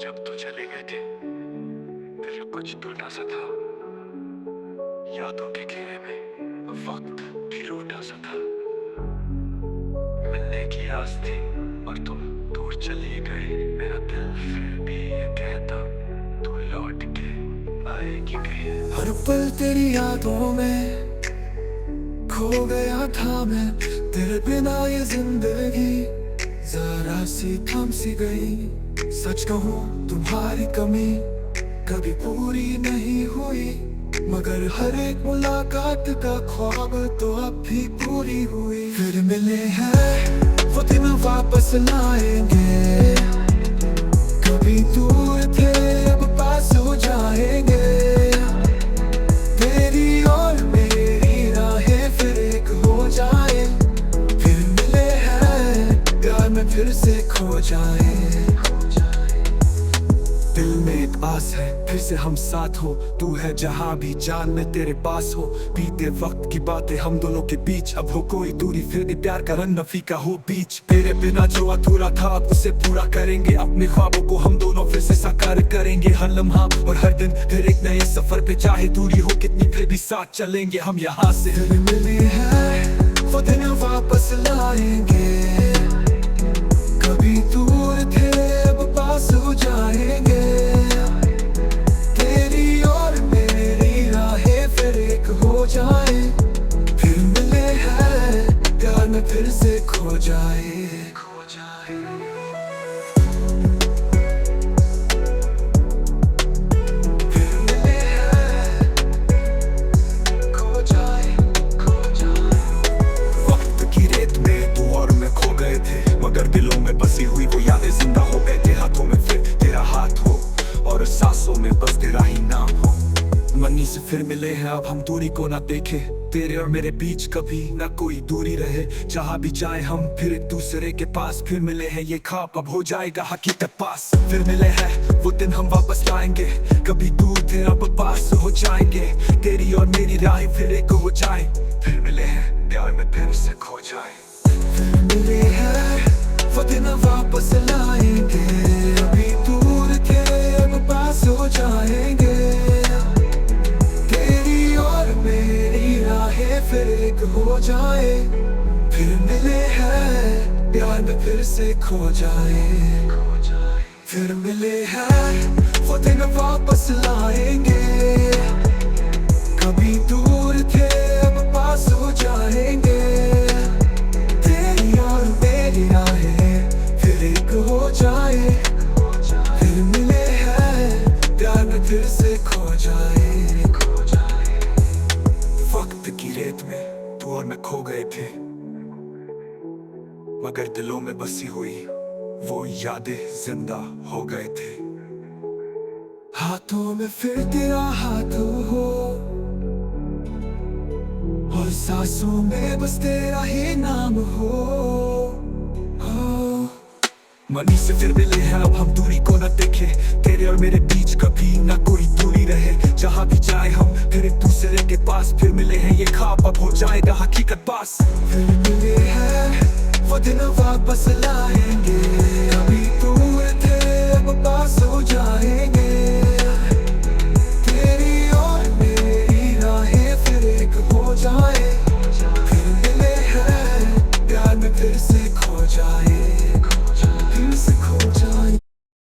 जब तो चले गए थे फिर कुछ टूटा सा था। यादों के घेरे में वक्त भी रूठा सा था। मिलने की आस थी और तुम दूर चले गए। मेरा दिल फिर भी ये कहता तू लौट के आएगी कहीं। हर पल तेरी यादों में खो गया था मैं। तेरे बिना ये जिंदगी जरा सी थम सी गई। सच कहूँ तुम्हारी कमी कभी पूरी नहीं हुई, मगर हर एक मुलाकात का ख्वाब तो अब भी पूरी हुई। फिर मिले हैं वो दिन वापस लाएंगे। कभी दूर थे अब पास हो जाएंगे। तेरी और मेरी राहें फिर एक हो जाए। फिर मिले हैं प्यार में फिर से खो जाए। दिल में एक आस है फिर से हम साथ हो। तू है जहाँ भी जान में तेरे पास हो। बीते वक्त की बातें हम दोनों के बीच, अब हो कोई दूरी फिर भी प्यार का रंग नफी का हो बीच। तेरे बिना जो अधूरा था अब उसे पूरा करेंगे। अपने ख्वाबों को हम दोनों फिर से साकार करेंगे। हर लम्हा और हर दिन फिर एक नए सफर पे, चाहे दूरी हो कितनी फिर भी साथ चलेंगे हम यहाँ से। फिर मिले हैं वो दिन वापस लाएंगे। कभी दूर थे अब पास हो जाएंगे। तेरी और मेरी राहें फिर एक हो जाए। फिर मिले हैं प्यार में फिर से खो जाए। फिर मिले हैं खो जाए। वक्त की रेत में तू और मैं खो गए थे, मगर दिलों में बसी हुई वो यादें जिंदा हो गए थे। हाथों में फिर तेरा हाथ हो और सांसों में बस तेरा ही नाम हो। मनी से फिर मिले हैं अब हम दूरी को ना देखे। तेरे और मेरे बीच कभी ना कोई दूरी रहे। जहाँ भी जाए हम फिर एक दूसरे के पास। फिर मिले हैं ये ख्वाब अब हो जाएगा हकीकत पास। फिर मिले हैं वो दिन हम वापस लाएंगे। कभी दूर थे अब पास हो जाएंगे। तेरी और मेरी राहें फिर एक हो जाए। फिर मिले हैं प्यार में फिर से खो जाए। फिर मिले हैं वो दिन वापस लाएंगे। अभी दूर थे अब पास हो जाएंगे। तेरी और मेरी राहें फिर एक हो जाए। फिर मिले हैं प्यार में फिर से खो जाए। फिर मिले हैं वो दिन वापस लाएंगे। कभी दूर थे अब पास हो जाएंगे। तेरी और मेरी राहें फिर एक हो जाए। फिर मिले हैं प्यार में फिर से खो जाए। वक्त की रेत में तू और मैं खो गए थे, मगर दिलों में बसी हुई वो यादें जिंदा हो गए थे। हाथों में फिर तेरा हाथ हो और सांसों में बस तेरा ही नाम हो। मनी से फिर मिले हैं अब हम दूरी को न देखे। तेरे और मेरे बीच कभी ना कोई दूरी रहे। जहाँ भी जाए हम फिर एक दूसरे के पास। फिर मिले हैं ये ख्वाब अब हो जाएगा हकीकत पास। फिर मिले हैं वो दिन वापस लाएंगे।